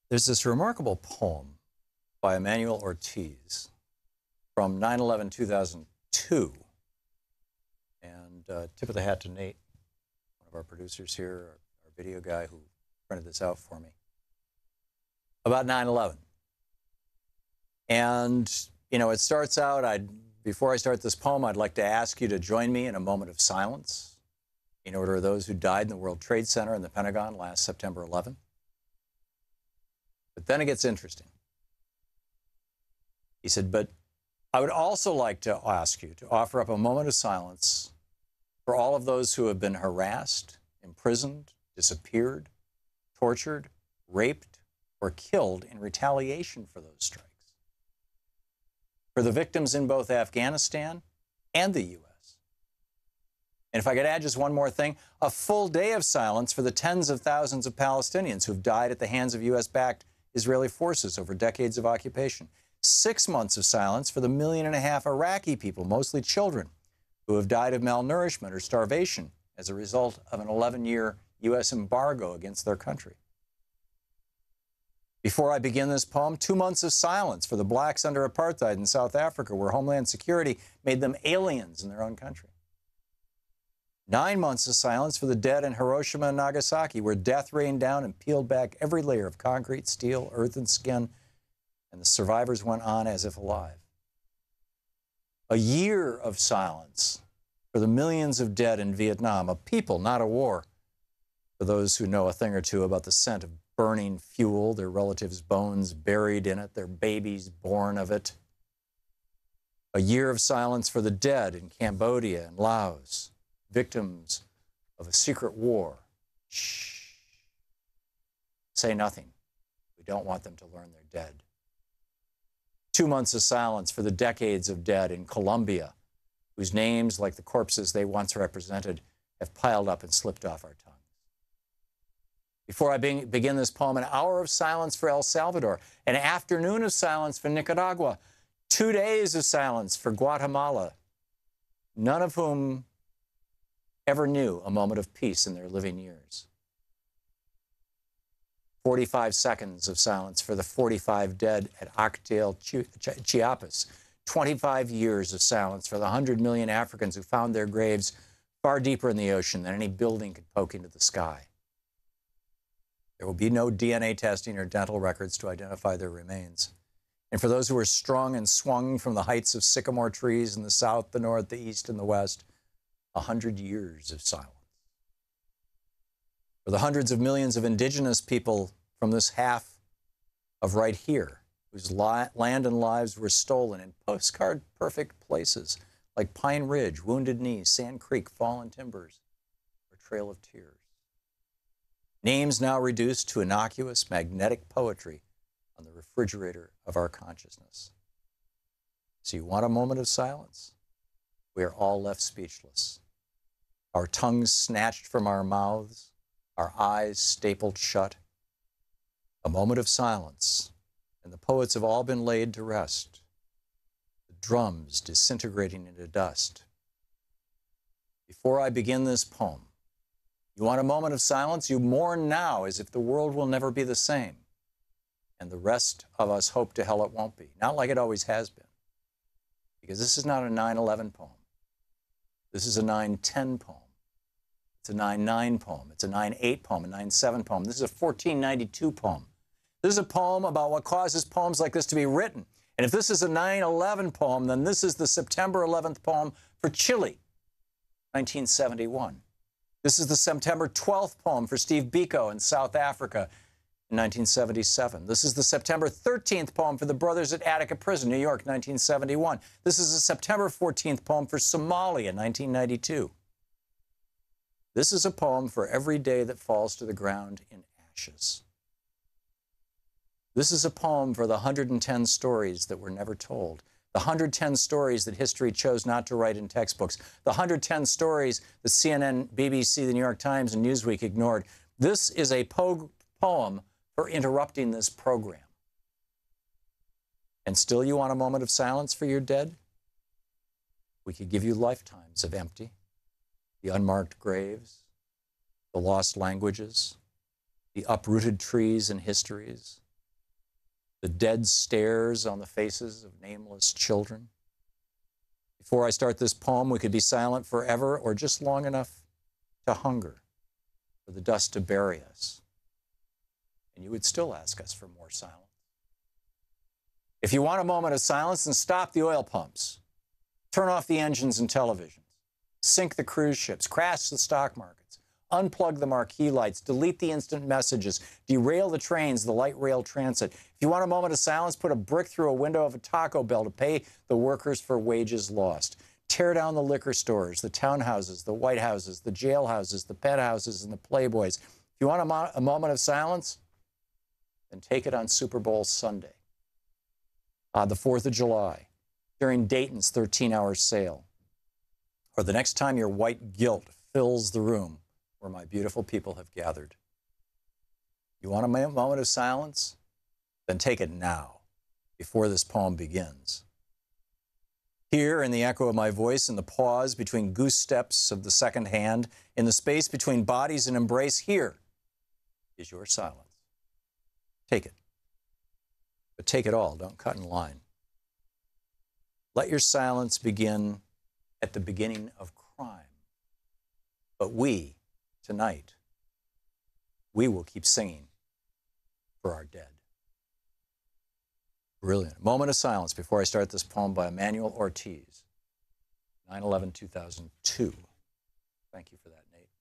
There's this remarkable poem by Emmanuel Ortiz from 9/11/2002. And tip of the hat to Nate, one of our producers here, our video guy who printed this out for me, about 9/11. And, you know, it starts out, before I start this poem, I'd like to ask you to join me in a moment of silence in order of those who died in the World Trade Center and the Pentagon last September 11. But then it gets interesting. He said, but I would also like to ask you to offer up a moment of silence for all of those who have been harassed, imprisoned, disappeared, tortured, raped, or killed in retaliation for those strikes. For the victims in both Afghanistan and the U.S. And if I could add just one more thing, a full day of silence for the tens of thousands of Palestinians who've died at the hands of U.S.-backed Israeli forces over decades of occupation. 6 months of silence for the 1.5 million Iraqi people, mostly children, who have died of malnourishment or starvation as a result of an 11-year U.S. embargo against their country. Before I begin this poem, 2 months of silence for the blacks under apartheid in South Africa, where Homeland Security made them aliens in their own country. 9 months of silence for the dead in Hiroshima and Nagasaki, where death rained down and peeled back every layer of concrete, steel, earth, and skin, and the survivors went on as if alive. A year of silence for the millions of dead in Vietnam, a people, not a war, for those who know a thing or two about the scent of burning fuel, their relatives' bones buried in it, their babies born of it. A year of silence for the dead in Cambodia and Laos, victims of a secret war. Shh. Say nothing. We don't want them to learn they're dead. 2 months of silence for the decades of dead in Colombia, whose names, like the corpses they once represented, have piled up and slipped off our tongues. Before I begin this poem, an hour of silence for El Salvador, an afternoon of silence for Nicaragua, 2 days of silence for Guatemala, none of whom ever knew a moment of peace in their living years. 45 seconds of silence for the 45 dead at Actel, Chiapas. 25 years of silence for the 100 million Africans who found their graves far deeper in the ocean than any building could poke into the sky. There will be no DNA testing or dental records to identify their remains. And for those who were strung and swung from the heights of sycamore trees in the south, the north, the east, and the west, 100 years of silence. For the hundreds of millions of indigenous people from this half of right here, whose land and lives were stolen in postcard-perfect places like Pine Ridge, Wounded Knee, Sand Creek, Fallen Timbers, or Trail of Tears. Names now reduced to innocuous magnetic poetry on the refrigerator of our consciousness. So you want a moment of silence? We are all left speechless. Our tongues snatched from our mouths, our eyes stapled shut. A moment of silence, and the poets have all been laid to rest. The drums disintegrating into dust. Before I begin this poem, you want a moment of silence? You mourn now as if the world will never be the same. And the rest of us hope to hell it won't be. Not like it always has been. Because this is not a 9/11 poem. This is a 9/10 poem. It's a 9/9 poem. It's a 9/8 poem, a 9/7 poem. This is a 1492 poem. This is a poem about what causes poems like this to be written. And if this is a 9/11 poem, then this is the September 11th poem for Chile, 1971. This is the September 12th poem for Steve Biko in South Africa in 1977. This is the September 13th poem for the Brothers at Attica Prison, New York, 1971. This is the September 14th poem for Somalia, 1992. This is a poem for every day that falls to the ground in ashes. This is a poem for the 110 stories that were never told. The 110 stories that history chose not to write in textbooks. The 110 stories that CNN, BBC, the New York Times, and Newsweek ignored. This is a poem for interrupting this program. And still you want a moment of silence for your dead? We could give you lifetimes of empty, the unmarked graves, the lost languages, the uprooted trees and histories, the dead stares on the faces of nameless children. Before I start this poem, we could be silent forever or just long enough to hunger for the dust to bury us. And you would still ask us for more silence. If you want a moment of silence, then stop the oil pumps. Turn off the engines and televisions. Sink the cruise ships. Crash the stock markets. Unplug the marquee lights. Delete the instant messages. Derail the trains, the light rail transit. If you want a moment of silence, put a brick through a window of a Taco Bell to pay the workers for wages lost. Tear down the liquor stores, the townhouses, the White Houses, the jailhouses, the penthouses, and the Playboys. If you want a moment of silence, then take it on Super Bowl Sunday, the 4th of July, during Dayton's 13-hour sale, or the next time your white guilt fills the room where my beautiful people have gathered. You want a moment of silence? Then take it now, before this poem begins. Here, in the echo of my voice, in the pause between goose steps of the second hand, in the space between bodies and embrace, here is your silence. Take it. But take it all. Don't cut in line. Let your silence begin at the beginning of crime. But we, tonight, we will keep singing for our dead. Brilliant. Moment of silence before I start this poem by Emmanuel Ortiz, 9/11/2002. Thank you for that, Nate.